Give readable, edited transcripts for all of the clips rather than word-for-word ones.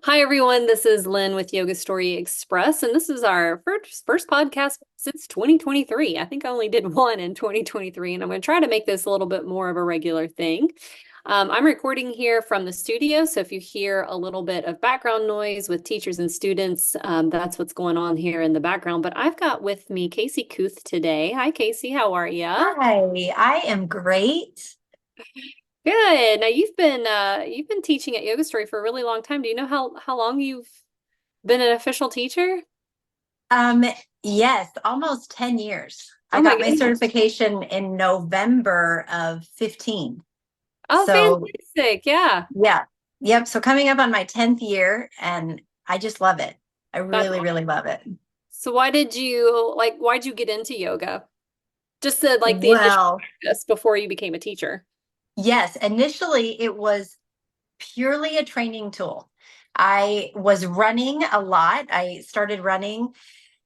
Hi, everyone. This is Lynn with Yoga Story Express, and this is our first podcast since 2023. I think I only did one in 2023, and I'm going to try to make this a little bit more of a regular thing. I'm recording here from the studio, so if you hear a little bit of background noise with teachers and students, that's what's going on here in the background. But I've got with me Casey Kuth today. Hi, Casey. How are you? Hi, I am great. Good. Now you've been teaching at Yoga Story for a really long time. Do you know how long you've been an official teacher? Um, yes, almost 10 years. Oh I my got my goodness. certification in November of 15. Oh, So, fantastic. Yeah. yeah. Yep. So coming up on my 10th year, and I just love it. I That's really, awesome. really love it. So why'd you get into yoga? Just the initial Well, practice before you became a teacher. yes, initially it was purely a training tool. I was running a lot. I started running.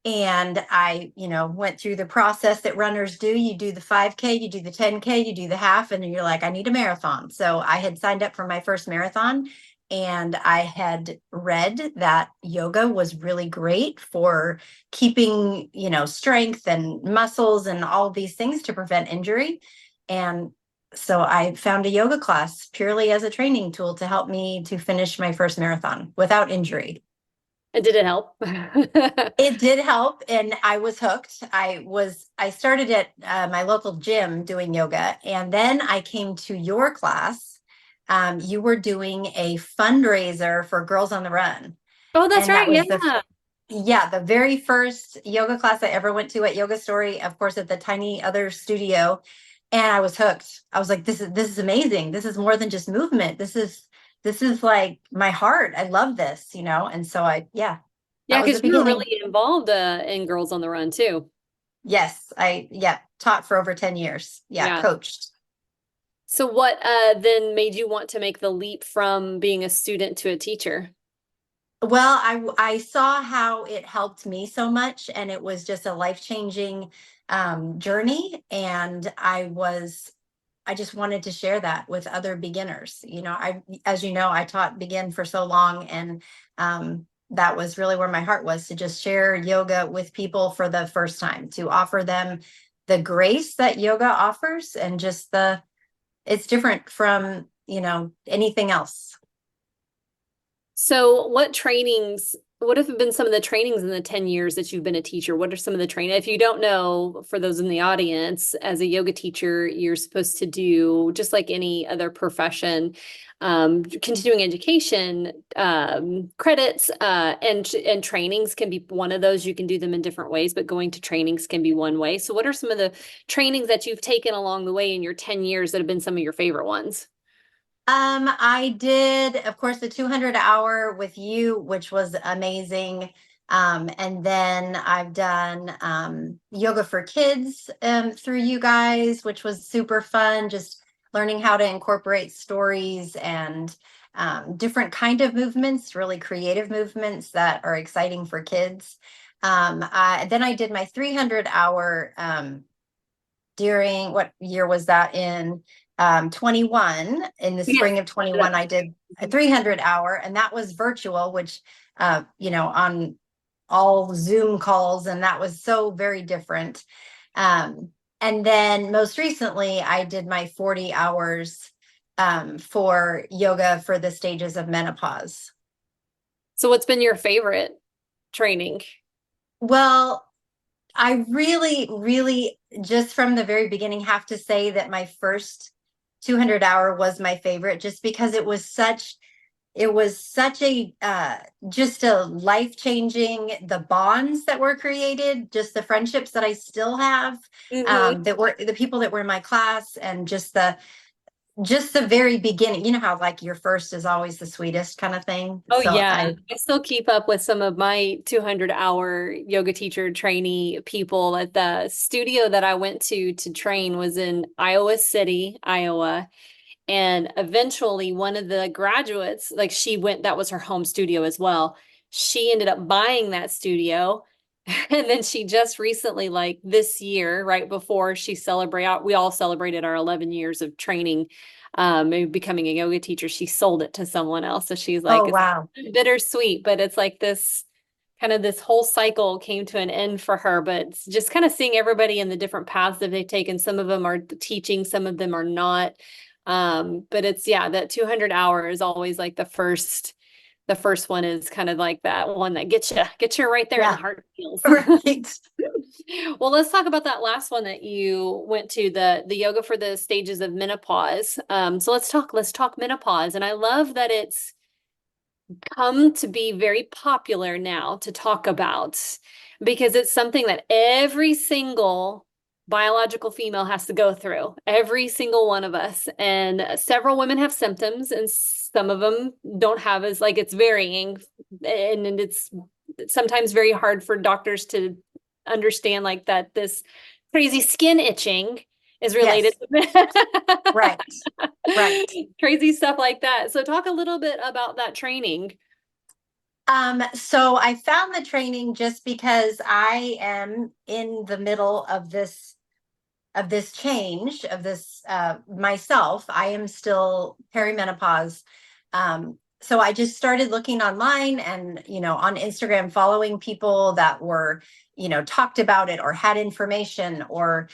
And I, went through the process that runners do. You do the 5K, you do the 10K, you do the half, and you're like, I need a marathon. So I had signed up for my first marathon, and I had read that yoga was really great for keeping, strength and muscles and all these things to prevent injury. And so I found a yoga class purely as a training tool to help me to finish my first marathon without injury. And did it help? It did help, and I was hooked. I started at my local gym doing yoga, and then I came to your class. You were doing a fundraiser for Girls on the Run, Oh, that's and right. that was Yeah. the very first yoga class I ever went to at Yoga Story, of course, at the tiny other studio, and I was hooked. I was like, this is amazing. This is more than just movement. This is like my heart. I love this, and so that Yeah, was the because you were beginning. really involved in Girls on the Run too. Yes, taught for over 10 years. Yeah, Yeah. coached. So what then made you want to make the leap from being a student to a teacher? Well, I saw how it helped me so much, and it was just a life-changing journey. And I just wanted to share that with other beginners. As you know, I taught begin for so long, and that was really where my heart was, to just share yoga with people for the first time, to offer them the grace that yoga offers, and just it's different from, anything else. So, what have been some of the trainings in the 10 years that you've been a teacher? What are some of the training? If you don't know, for those in the audience, as a yoga teacher, you're supposed to do just like any other profession, continuing education, credits, and trainings can be one of those. You can do them in different ways, but going to trainings can be one way. So, what are some of the trainings that you've taken along the way in your 10 years that have been some of your favorite ones? I did, of course, the 200 hour with you, which was amazing. And then I've done yoga for kids through you guys, which was super fun. Just learning how to incorporate stories and different kind of movements, really creative movements that are exciting for kids. Then I did my 300 hour during, what year was that in? 21. In the Yes. spring of 21, I did a 300 hour, and that was virtual, which on all Zoom calls, and that was so very different. And then most recently I did my 40 hours for yoga for the stages of menopause. So, what's been your favorite training? Well, I really, really, just from the very beginning, have to say that my first 200 hour was my favorite, just because it was such a just a life changing, the bonds that were created, just the friendships that I still have, Hmm. that were the people that were in my class, and just the very beginning. You know how, like, your first is always the sweetest kind of thing. Oh So yeah. I I still keep up with some of my 200-hour yoga teacher trainee people at the studio that I went to train was in Iowa City, Iowa. And eventually one of the graduates, like that was her home studio as well. She ended up buying that studio And then she just recently, like this year, right before we all celebrated our 11 years of training, and becoming a yoga teacher, she sold it to someone else. So she's Oh, like, it's wow. bittersweet, but it's like this kind of this whole cycle came to an end for her. But it's just kind of seeing everybody in the different paths that they've taken. Some of them are teaching, some of them are not. But it's, yeah, that 200 hour is always like the first one is kind of like that one that gets you right there in the Yeah. heart feels. Right. Well, let's talk about that last one that you went to, the yoga for the stages of menopause. So let's talk menopause. And I love that it's come to be very popular now to talk about because it's something that every single biological female has to go through, every single one of us. And several women have symptoms, and some of them don't have as like it's varying. And it's sometimes very hard for doctors to understand like that this crazy skin itching is related Yes. to Right. Right. crazy stuff like that. So talk a little bit about that training. So I found the training just because I am in the middle of this change of this myself. I am still perimenopause. So I just started looking online and, on Instagram, following people that were, talked about it or had information or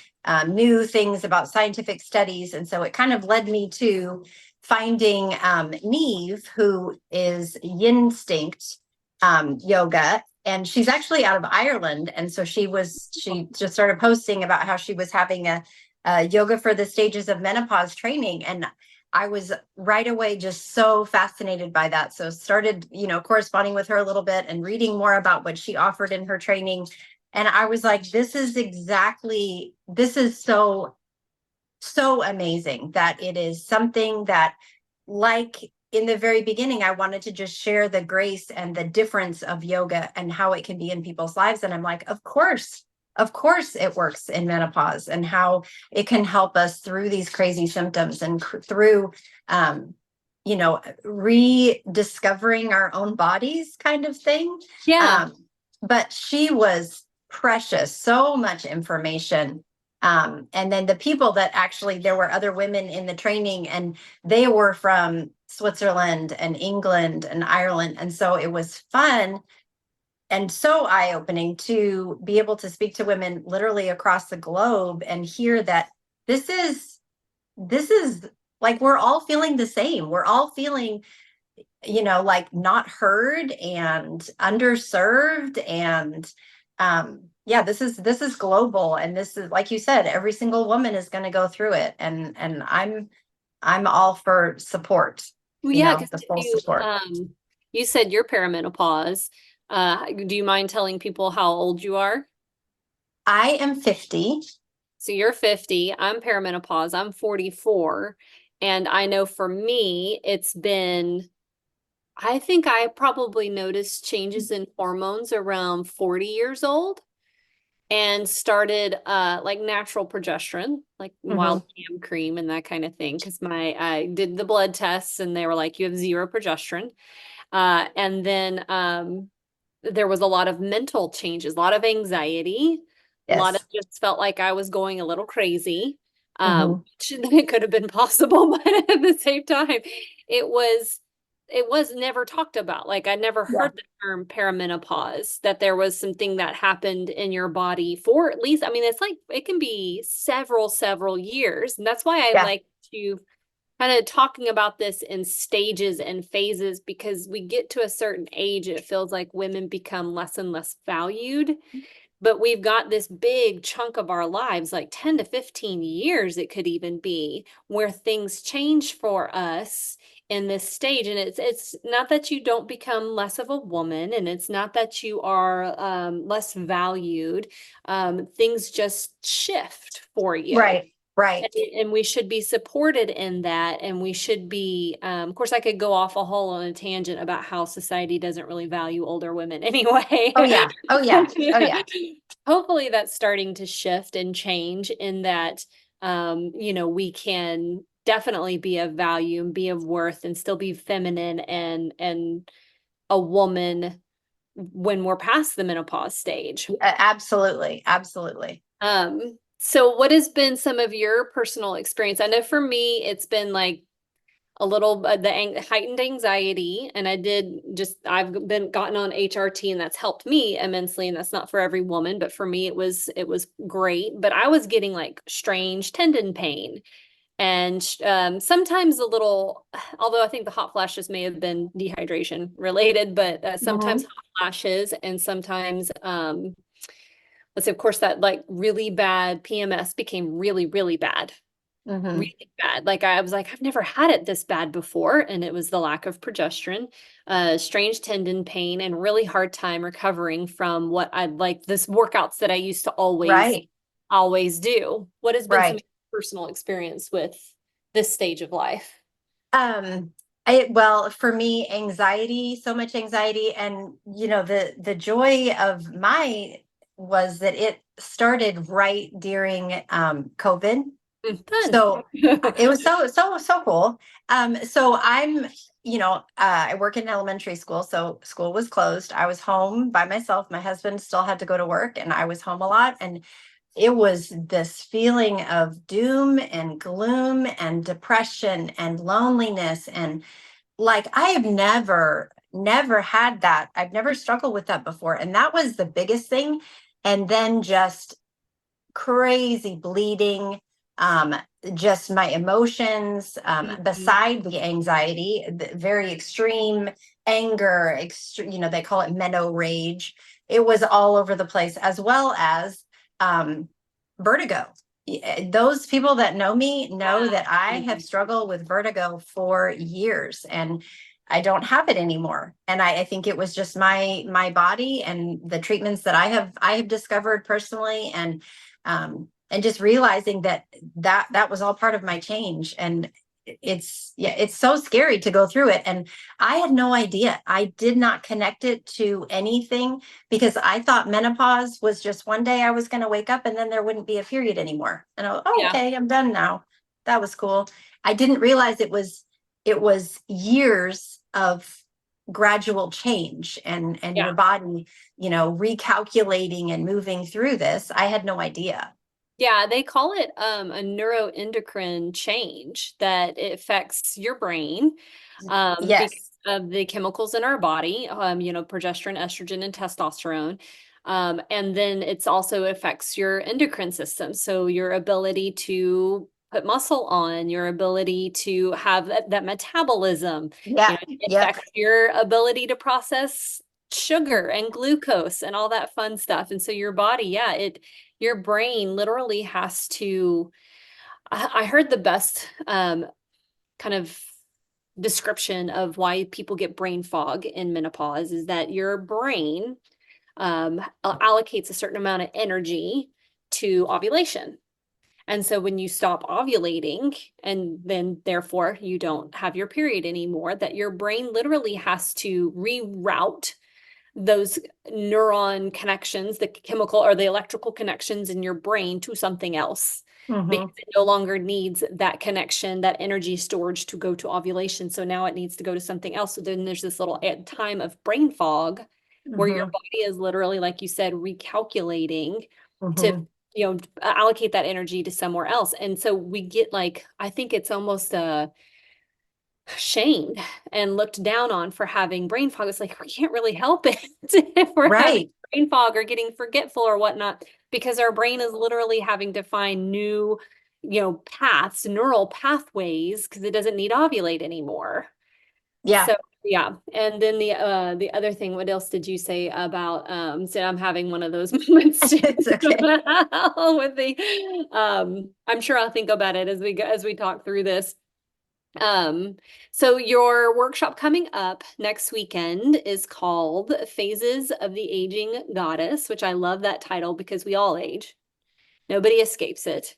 knew things about scientific studies. And so it kind of led me to finding Neve, who is Yinstinct yoga, and she's actually out of Ireland. And so she just started posting about how she was having a yoga for the stages of menopause training. And I was right away just so fascinated by that. So started, corresponding with her a little bit and reading more about what she offered in her training. And I was like, this is so amazing that it is something that, like in the very beginning, I wanted to just share the grace and the difference of yoga and how it can be in people's lives. And I'm like, of course it works in menopause, and how it can help us through these crazy symptoms and through, rediscovering our own bodies kind of thing. Yeah. Um, but she was precious, so much information. And then the people that actually, there were other women in the training, and they were from Switzerland and England and Ireland. And so it was fun and so eye-opening to be able to speak to women literally across the globe and hear that this is this is like we're all feeling the same. We're all feeling, like not heard and underserved. And yeah, this is global, and this is, like you said, every single woman is going to go through it. And I'm all for support, Well, yeah, because the full support. you said you're perimenopause. Do you mind telling people how old you are? I am 50. So you're 50, I'm perimenopause, I'm 44. And I know for me, I think I probably noticed changes in hormones around 40 years old and started like natural progesterone, like wild Hmm. yam cream and that kind of thing. Because I did the blood tests and they were like, you have zero progesterone. And then there was a lot of mental changes, a lot of anxiety, a lot of Yes. just felt like I was going a little crazy, Hmm. which it could have been possible, but at the same time, it was it was never talked about. Like I never Yeah. heard the term perimenopause, that there was something that happened in your body for at least, I mean, it's like it can be several years. And that's why I Yeah. like to kind of talking about this in stages and phases because we get to a certain age, it feels like women become less and less valued. But we've got this big chunk of our lives, like 10 to 15 years, it could even be, where things change for us in this stage. And it's not that you don't become less of a woman, and it's not that you are less valued. Things just shift for you. Right. Right. And we should be supported in that. And we should be, of course, I could go off a whole on a tangent about how society doesn't really value older women anyway. Oh yeah. Oh yeah. Oh yeah. Hopefully that's starting to shift and change in that, we can definitely be of value and be of worth and still be feminine and a woman when we're past the menopause stage. Absolutely, absolutely. So what has been some of your personal experience? I know for me, it's been like a little heightened anxiety, and I've been gotten on HRT, and that's helped me immensely. And that's not for every woman, but for me, it was great. But I was getting like strange tendon pain, and sometimes a little, although I think the hot flashes may have been dehydration related, but sometimes Hmm. hot flashes, and sometimes let's say, of course, that like really bad PMS became really, really bad, Hmm. really bad. Like I was like, I've never had it this bad before. And it was the lack of progesterone, strange tendon pain, and really hard time recovering from what I'd like this workouts that I used to Right, always do. What has been some right. of your personal experience with this stage of life? Um, well, for me, anxiety, so much anxiety, and the joy of my was that it started right during COVID. Fun. So it was so cool. So I work in elementary school, so school was closed. I was home by myself. My husband still had to go to work, and I was home a lot. And it was this feeling of doom and gloom and depression and loneliness. And like, I have never had that. I've never struggled with that before. And that was the biggest thing. And then just crazy bleeding, um, just my emotions, Mhm. beside the anxiety, the very extreme anger, they call it meno rage. It was all over the place, as well as um, vertigo. Those people that know me know that I have struggled with vertigo for years, and I don't have it anymore. And I think it was just my body and the treatments that I have discovered personally, and just realizing that was all part of my change. And it's so scary to go through it. And I had no idea. I did not connect it to anything, because I thought menopause was just one day I was going to wake up and then there wouldn't be a period anymore. And Yeah, okay, I'm done now. That was cool. I didn't realize it was years of gradual change, and yeah. your body, recalculating and moving through this. I had no idea. Yeah, they call it a neuroendocrine change that it affects your brain because Yes. of the chemicals in our body, progesterone, estrogen, and testosterone. And then it's also affects your endocrine system. So your ability to put muscle on, your ability to have that metabolism, Yeah. it Yep. affects your ability to process sugar and glucose and all that fun stuff. And so your body, yeah, your brain literally has to, I heard the best kind of description of why people get brain fog in menopause is that your brain allocates a certain amount of energy to ovulation. And so when you stop ovulating and then therefore you don't have your period anymore, that your brain literally has to reroute those neuron connections, the chemical or the electrical connections in your brain to something else because Hmm. it no longer needs that connection, that energy storage to go to ovulation. So now it needs to go to something else. So then there's this little time of brain fog where your Hmm. body is literally, like you said, recalculating to, Hmm. allocate that energy to somewhere else. And so we get like, I think it's almost shamed and looked down on for having brain fog. It's like we can't really help it if we're having Right. brain fog or getting forgetful or whatnot, because our brain is literally having to find new, paths, neural pathways, because it doesn't need ovulate anymore. Yeah. So yeah. And then the other thing, what else did you say about so I'm having one of those moments too It's okay. with the I'm sure I'll think about it as we talk through this. Um, so your workshop coming up next weekend is called Phases of the Aging Goddess, which I love that title because we all age. Nobody escapes it.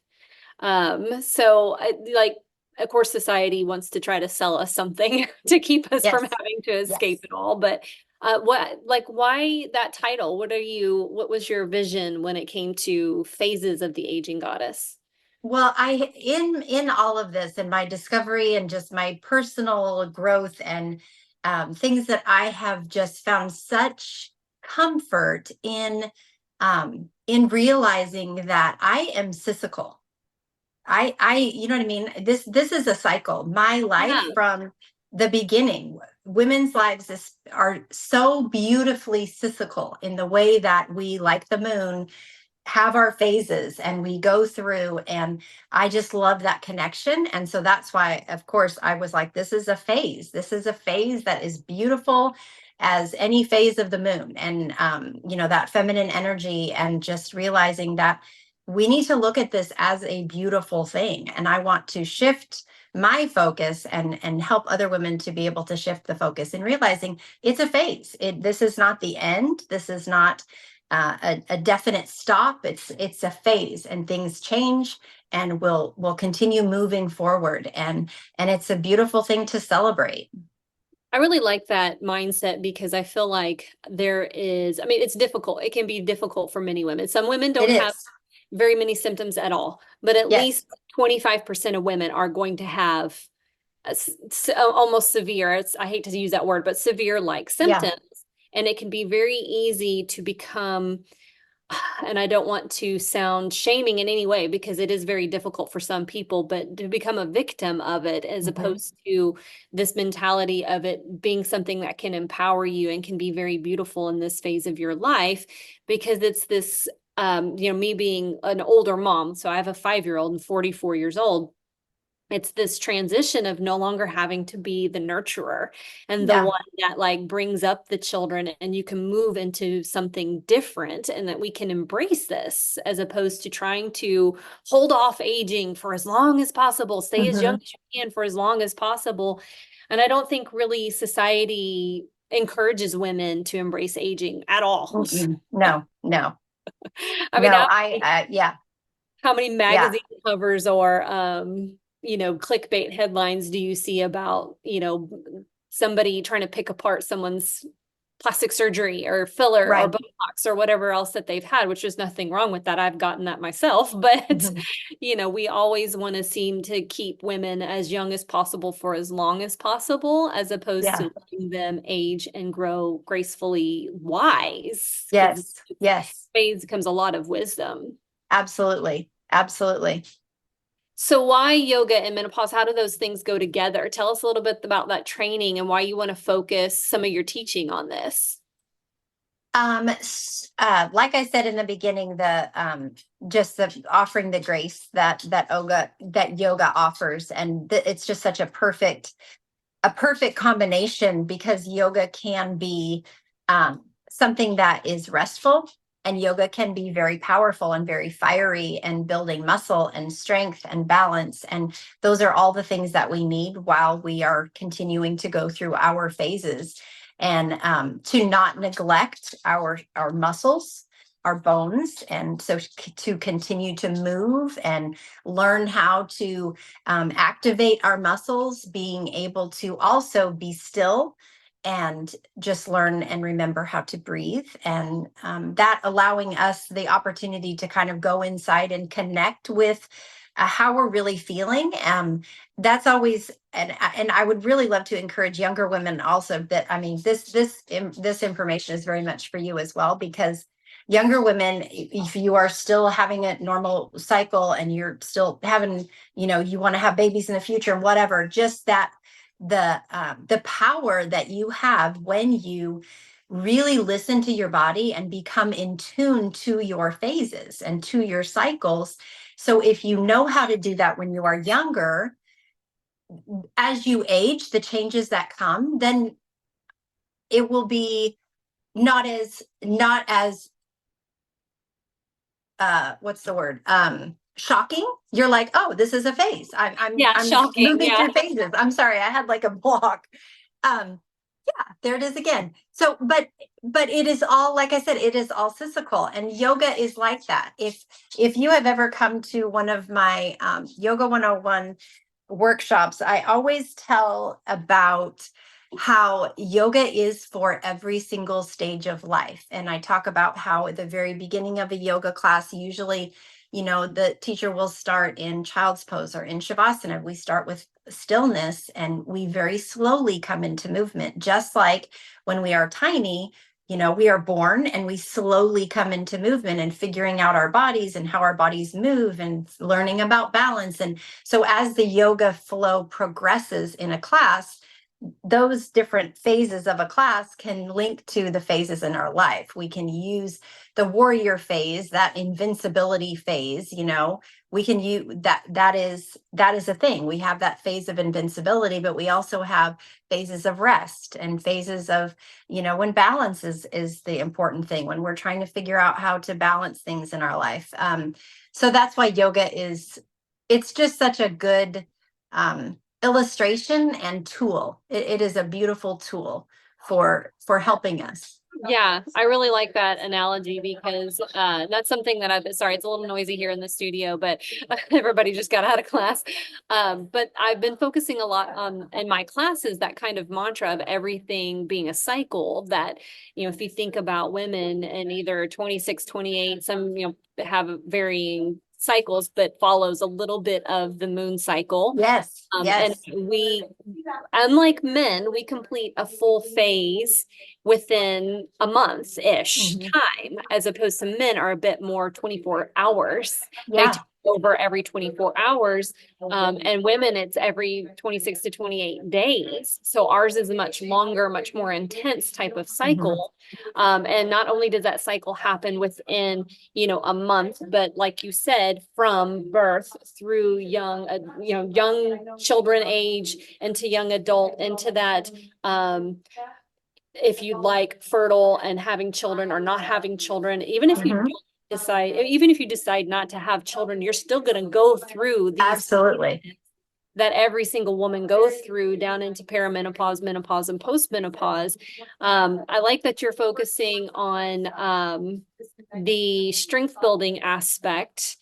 Like, of course, society wants to try to sell us something to keep us from Yes. having to escape Yes. it all. But why that title? What was your vision when it came to Phases of the Aging Goddess? Well, in all of this, and my discovery and just my personal growth, and things that I have just found such comfort in realizing that I am cyclical. You know what I mean? This is a cycle. My life Yeah. from the beginning, women's lives are so beautifully cyclical in the way that we, like the moon, have our phases and we go through, and I just love that connection. And so that's why, of course, I was like, this is a phase. This is a phase that is beautiful as any phase of the moon. And that feminine energy, and just realizing that we need to look at this as a beautiful thing. And I want to shift my focus and help other women to be able to shift the focus and realizing it's a phase. This is not the end. This is not a definite stop. It's a phase, and things change, and we'll continue moving forward. And it's a beautiful thing to celebrate. I really like that mindset because I feel like I mean, it's difficult. It can be difficult for many women. Some women It don't have is. very many symptoms at all, but at Yes. least 25% of women are going to have almost severe, I hate to use that word, but severe like Yeah. symptoms. And it can be very easy to become, and I don't want to sound shaming in any way because it is very difficult for some people, but to become a victim of it as Hmm. opposed to this mentality of it being something that can empower you and can be very beautiful in this phase of your life, because it's this, me being an older mom. So I have a 5-year-old and 44 years old. It's this transition of no longer having to be the nurturer and the Yeah. one that like brings up the children, and you can move into something different, and that we can embrace this as opposed to trying to hold off aging for as long as possible, stay as young Hmm. as you can for as long as possible. And I don't think really society encourages women to embrace aging at all. Mm-mm. No, no, I mean, no. Yeah, how many yeah, magazine covers or clickbait headlines do you see about, somebody trying to pick apart someone's plastic surgery or filler or right. Botox or whatever else that they've had, which is nothing wrong with that. I've gotten that myself, but Hmm. we always want to seem to keep women as young as possible for as long as possible, as opposed Yeah. to letting them age and grow gracefully wise, because Yes. Yes. phase comes a lot of wisdom. Absolutely. Absolutely. So why yoga and menopause? How do those things go together? Tell us a little bit about that training and why you want to focus some of your teaching on this. Like I said in the beginning, the just the offering the grace that yoga offers, and it's just such a perfect combination, because yoga can be something that is restful, and yoga can be very powerful and very fiery and building muscle and strength and balance. And those are all the things that we need while we are continuing to go through our phases. And to not neglect our muscles, our bones, and so to continue to move and learn how to activate our muscles, being able to also be still and just learn and remember how to breathe. And that allowing us the opportunity to kind of go inside and connect with how we're really feeling. That's always, and I would really love to encourage younger women also, that I mean, this information is very much for you as well, because younger women, if you are still having a normal cycle and you're still having, you want to have babies in the future and whatever, just that the power that you have when you really listen to your body and become in tune to your phases and to your cycles. So if you know how to do that when you are younger, as you age, the changes that come, then it will be not as what's the word, shocking. You're like, oh, this is a phase. Yeah, I'm shocking. moving Yeah. through phases. I'm sorry, I had like a block. Yeah, there it is again. So but it is all, like I said, it is all cyclical, and yoga is like that. If you have ever come to one of my yoga 101 workshops, I always tell about how yoga is for every single stage of life. And I talk about how at the very beginning of a yoga class, usually, the teacher will start in child's pose or in shavasana. We start with stillness, and we very slowly come into movement, just like when we are tiny. we are born and we slowly come into movement and figuring out our bodies and how our bodies move and learning about balance. And so as the yoga flow progresses in a class, those different phases of a class can link to the phases in our life. We can use the warrior phase, that invincibility phase, we can use that is a thing. We have that phase of invincibility, but we also have phases of rest and phases of, when balance is the important thing, when we're trying to figure out how to balance things in our life. So that's why yoga it's just such a good illustration and tool. It is a beautiful tool for helping us. Yeah, I really like that analogy because that's something that sorry, it's a little noisy here in the studio, but everybody just got out of class. But I've been focusing a lot on in my classes that kind of mantra of everything being a cycle that, if you think about women in either 26, 28, some, have varying cycles, but follows a little bit of the moon cycle. Yes, And yes. we, unlike men, we complete a full phase within a month-ish Mhm. time, as opposed to men are a bit more 24 hours. They take Yeah. over every 24 hours. And women, it's every 26 to 28 days. So ours is a much longer, much more intense type of Mhm. cycle. And not only does that cycle happen within, a month, but like you said, from birth through young children age into young adult into that, if you like, fertile and having children or not having children, even if you Mhm. don't decide, even if you decide not to have children, you're still going to go through these Absolutely. that every single woman goes through down into perimenopause, menopause, and postmenopause. I like that you're focusing on the strength building aspect.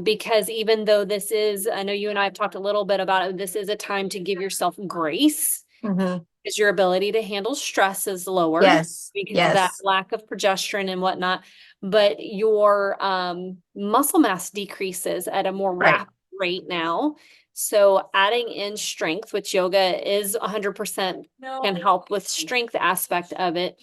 Because even though this is, I know you and I have talked a little bit about it, this is a time to give yourself grace Mhm. because your ability to handle stress is lower Yes, because of that yes. lack of progesterone and whatnot. But your muscle mass decreases at a more Right. rapid rate now. So adding in strength, which yoga is 100% can help with strength aspect of it,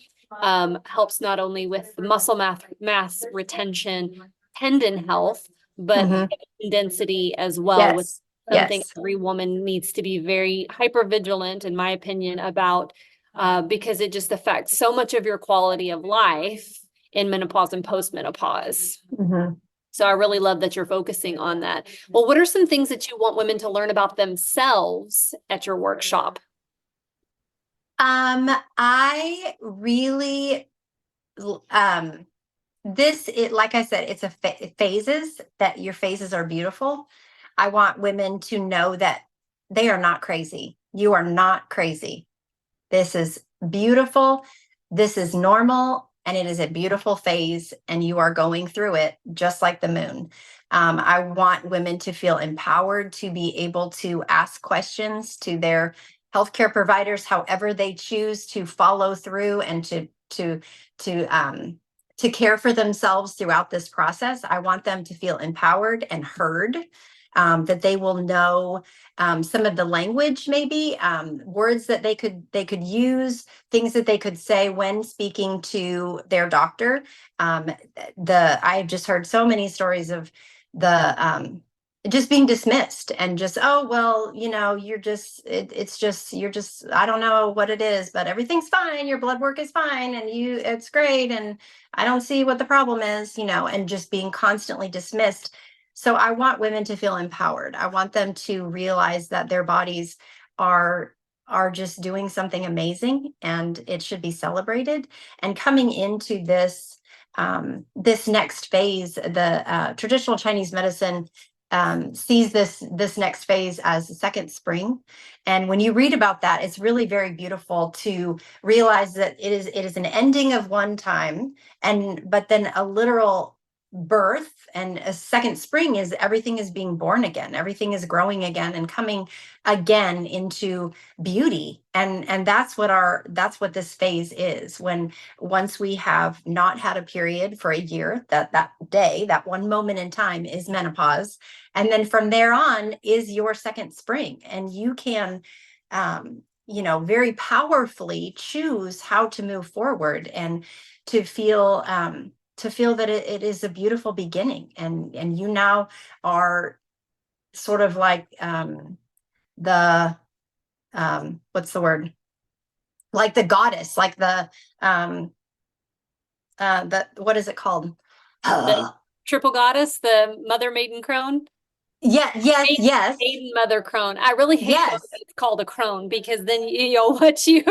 helps not only with the muscle mass retention, tendon health, but Mhm. density as well, with Yes, something yes. every woman needs to be very hyper vigilant, in my opinion, about because it just affects so much of your quality of life in menopause and postmenopause. Mhm. So I really love that you're focusing on that. Well, what are some things that you want women to learn about themselves at your workshop? I really um this it like I said, it's a phases, that your phases are beautiful. I want women to know that they are not crazy. You are not crazy. This is beautiful. This is normal. And it is a beautiful phase. And you are going through it just like the moon. I want women to feel empowered to be able to ask questions to their healthcare providers, however they choose to follow through and to to care for themselves throughout this process. I want them to feel empowered and heard, that they will know some of the language, maybe words that they could use, things that they could say when speaking to their doctor. Um, I've just heard so many stories of the just being dismissed and just, oh well, it's just, you're just, I don't know what it is, but everything's fine, your blood work is fine, and it's great, and I don't see what the problem is, and just being constantly dismissed. So I want women to feel empowered. I want them to realize that their bodies are are just doing something amazing, and it should be celebrated. And coming into this next phase, the traditional Chinese medicine sees this next phase as a second spring. And when you read about that, it's really very beautiful to realize that it is an ending of one time, and but then a literal birth, and a second spring is everything is being born again, everything is growing again and coming again into beauty. And that's what this phase is, when once we have not had a period for a year, that day, that one moment in time, is menopause. And then from there on is your second spring, and you can very powerfully choose how to move forward, and to feel that it is a beautiful beginning, and you now are sort of like the what's the word, like the goddess, like the what is it called? The triple goddess, the mother maiden crone. Yeah, yes, Maiden, yes, maiden mother crone. I really hate when yes. it's called a crone because then what you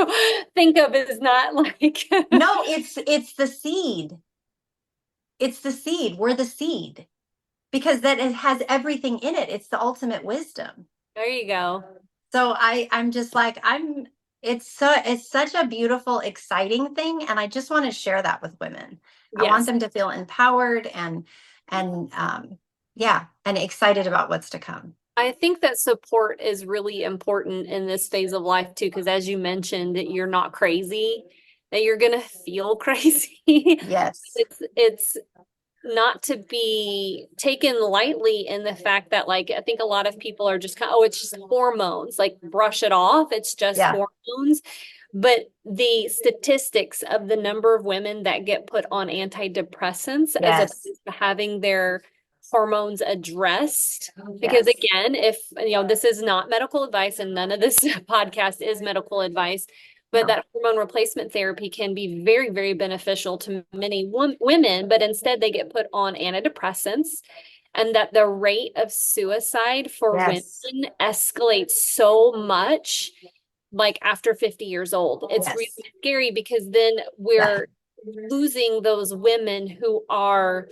think of is not like No, it's the seed. It's the seed. We're the seed, because that it has everything in it. It's the ultimate wisdom. there you go. So I'm just like, it's such a beautiful, exciting thing, and I just want to share that with women. I want Yes. them to feel empowered and yeah, and excited about what's to come. I think that support is really important in this phase of life too, because as you mentioned, that you're not crazy, that you're gonna feel crazy. Yes. It's not to be taken lightly in the fact that like I think a lot of people are just kind of, oh, it's just hormones, like brush it off, it's just Yeah. hormones. But the statistics of the number of women that get put on antidepressants as opposed Yes. to having their hormones addressed. Because Yes. again, if this is not medical advice and none of this podcast is medical advice, but No. that hormone replacement therapy can be very, very beneficial to many women, but instead they get put on antidepressants, and that the rate of suicide for women Yes. escalates so much like after 50 years old. It's really Yes. scary because then Yeah. we're losing those women who are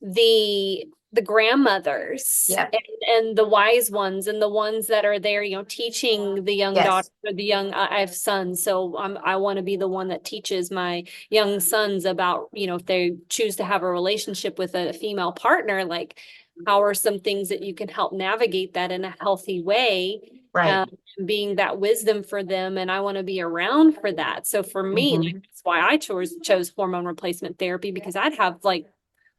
the grandmothers Yeah. and the wise ones and the ones that are there, teaching the young daughter Yes. or the young, I have sons, so I want to be the one that teaches my young sons about, if they choose to have a relationship with a female partner, like how are some things that you can help navigate that in a healthy way, Right. being that wisdom for them. And I want to be around for that. So for me, like, Hmm. that's why I chose hormone replacement therapy, because I'd have like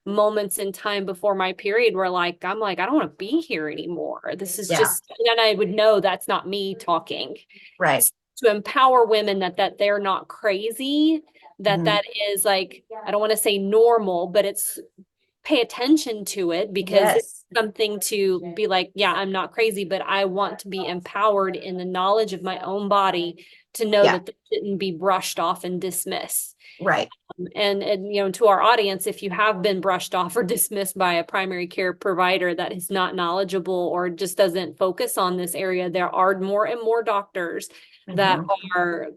moments in time before my period where like I'm like I don't want to be here anymore. This is Yeah. just, and I would know that's not me talking. Right. To empower women that they're not crazy, Hmm. that is like, I don't want to say normal, but it's, pay attention to it because it's Yes. something to be like, yeah, I'm not crazy, but I want to be empowered in the knowledge of my own body to know Yeah. that this shouldn't be brushed off and dismissed. Right. And to our audience, if you have been brushed off or dismissed by a primary care provider that is not knowledgeable or just doesn't focus on this area, there are more and more doctors that Hmm. are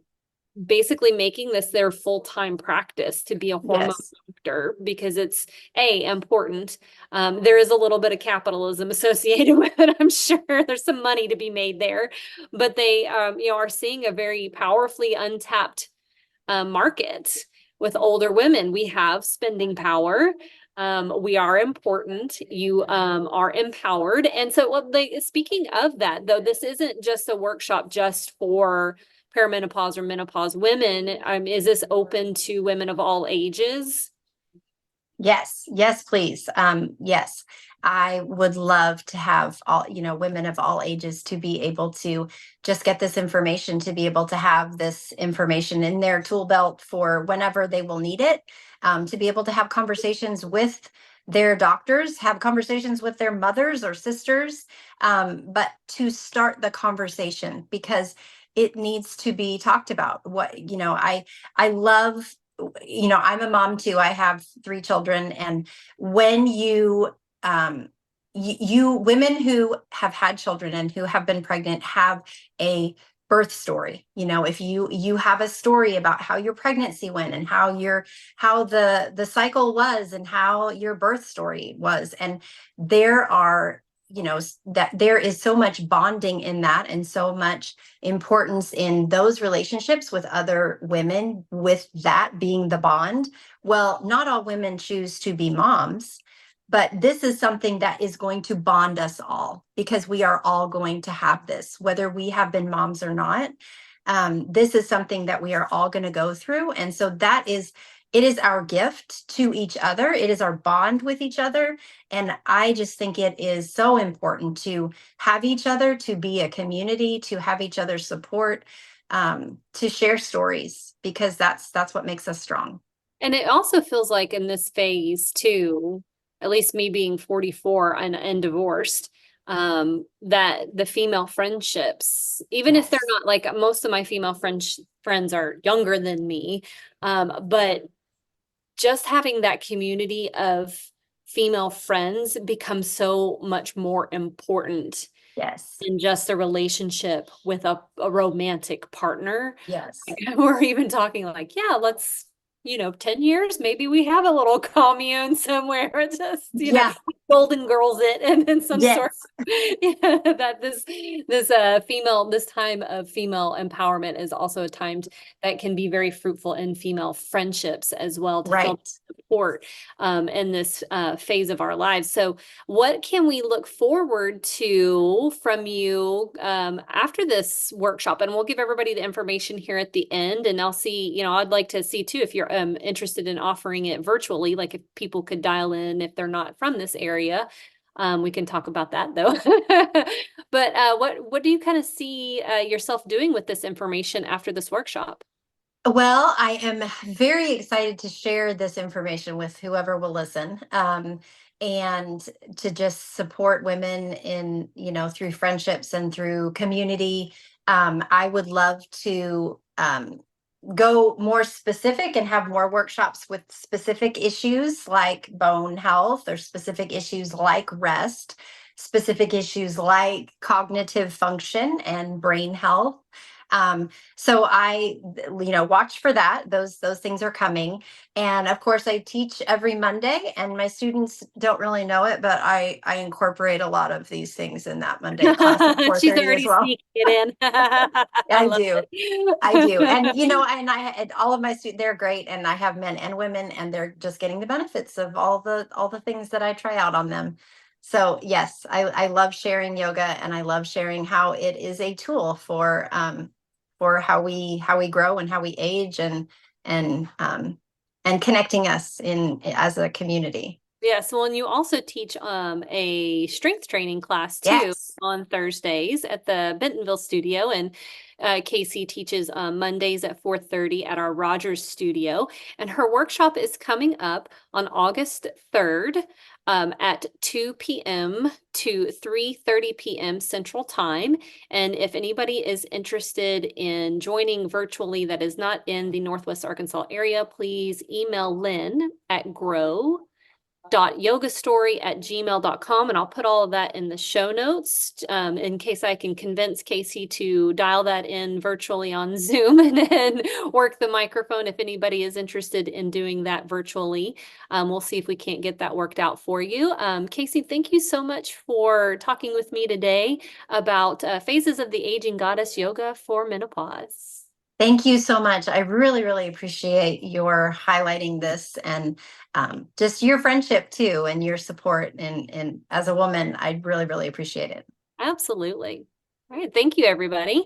basically making this their full-time practice to be a hormone Yes. doctor because it's important. There is a little bit of capitalism associated with it. I'm sure there's some money to be made there, but they are seeing a very powerfully untapped market with older women. We have spending power. We are important. You are empowered. And so, well, speaking of that, though, this isn't just a workshop just for perimenopause or menopause women. Is this open to women of all ages? Yes, yes, please. Yes, I would love to have all, women of all ages to be able to just get this information, to be able to have this information in their tool belt for whenever they will need it, to be able to have conversations with their doctors, have conversations with their mothers or sisters, but to start the conversation, because it needs to be talked about. I love, I'm a mom too. I have 3 children. And when you women who have had children and who have been pregnant have a birth story. If you have a story about how your pregnancy went and how the cycle was and how your birth story was, and there are, that there is so much bonding in that, and so much importance in those relationships with other women, with that being the bond. Well, not all women choose to be moms, but this is something that is going to bond us all, because we are all going to have this, whether we have been moms or not. This is something that we are all going to go through. And so it is our gift to each other. It is our bond with each other. And I just think it is so important to have each other, to be a community, to have each other's support, to share stories, because that's what makes us strong. And it also feels like in this phase too, at least me being 44 and divorced, that the female friendships, even if they're Yes. not like most of my female friends are younger than me, but just having that community of female friends becomes so much more important Yes. than just a relationship with a romantic partner. Yes. We're even talking like, yeah, let's, 10 years, maybe we have a little commune somewhere, just, Yeah. Golden Girls it, and then some sort Yes. of, that this time of female empowerment is also a time that can be very fruitful in female friendships as well, to feel Right. support in this phase of our lives. So what can we look forward to from you after this workshop? And we'll give everybody the information here at the end. And I'll see, I'd like to see too if you're interested in offering it virtually, like if people could dial in if they're not from this area. We can talk about that though. But what do you kind of see yourself doing with this information after this workshop? Well, I am very excited to share this information with whoever will listen, and to just support women in, through friendships and through community. I would love to go more specific and have more workshops with specific issues like bone health, or specific issues like rest, specific issues like cognitive function and brain health. So I, watch for that. Those things are coming. And of course, I teach every Monday, and my students don't really know it, but I incorporate a lot of these things in that Monday class at She's 4:30 as already well. sneaking it in. I I love do. I do. And it. and all of my students, they're great, and I have men and women, and they're just getting the benefits of all the things that I try out on them. So yes, I love sharing yoga, and I love sharing how it is a tool for how we grow and how we age, and connecting us in as a community. Yes, well, and you also teach a strength training class too Yes. on Thursdays at the Bentonville studio, and Casey teaches Mondays at 4:30 at our Rogers studio, and her workshop is coming up on August 3rd at 2 p.m. to 3:30 p.m. Central Time. And if anybody is interested in joining virtually that is not in the Northwest Arkansas area, please email Lynn at grow.yogastory@gmail.com, and I'll put all of that in the show notes in case I can convince Casey to dial that in virtually on Zoom and then work the microphone if anybody is interested in doing that virtually. We'll see if we can't get that worked out for you. Casey, thank you so much for talking with me today about phases of the aging goddess yoga for menopause. Thank you so much. I really, really appreciate your highlighting this, and just your friendship too, and your support. And as a woman, I really, really appreciate it. Absolutely. All right. Thank you, everybody.